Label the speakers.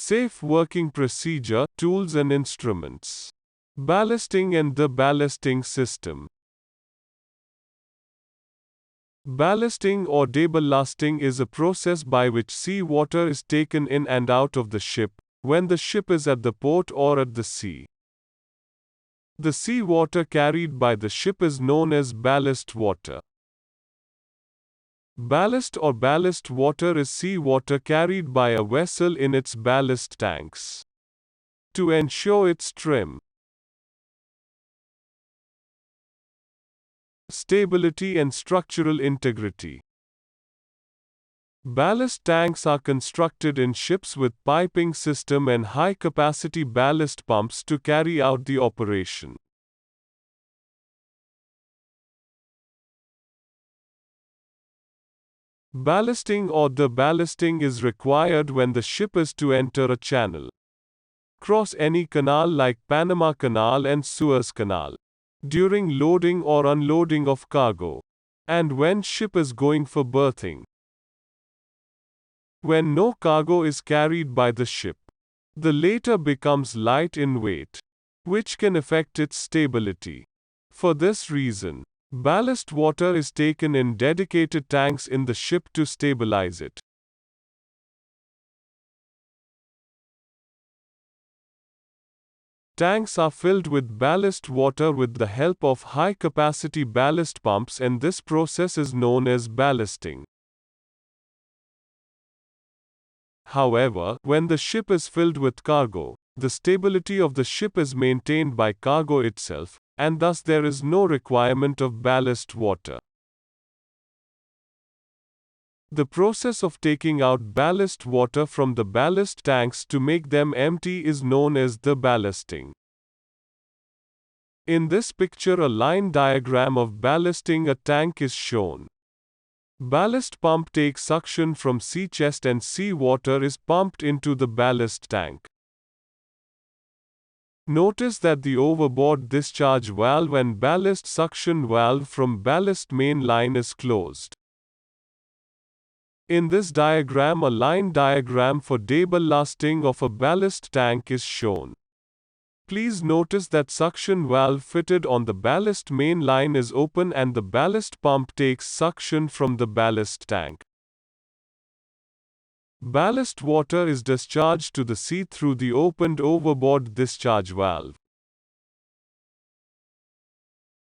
Speaker 1: Safe working procedure, tools and instruments. Ballasting and the ballasting system. Ballasting or deballasting is a process by which sea water is taken in and out of the ship, when the ship is at the port or at the sea. The sea water carried by the ship is known as ballast water. Ballast or ballast water is sea water carried by a vessel in its ballast tanks to ensure its trim, stability and structural integrity. Ballast tanks are constructed in ships with piping system and high-capacity ballast pumps to carry out the operation. Ballasting or deballasting is required when the ship is to enter a channel, cross any canal like Panama Canal and Suez Canal, during loading or unloading of cargo, and when ship is going for berthing. When no cargo is carried by the ship, the latter becomes light in weight, which can affect its stability. For this reason, ballast water is taken in dedicated tanks in the ship to stabilize it. Tanks are filled with ballast water with the help of high-capacity ballast pumps, and this process is known as ballasting. However, when the ship is filled with cargo, the stability of the ship is maintained by cargo itself, and thus there is no requirement of ballast water. The process of taking out ballast water from the ballast tanks to make them empty is known as deballasting. In this picture, a line diagram of ballasting a tank is shown. Ballast pump takes suction from sea chest and sea water is pumped into the ballast tank. Notice that the overboard discharge valve and ballast suction valve from ballast main line is closed. In this diagram, a line diagram for deballasting of a ballast tank is shown. Please notice that suction valve fitted on the ballast main line is open and the ballast pump takes suction from the ballast tank. Ballast water is discharged to the sea through the opened overboard discharge valve.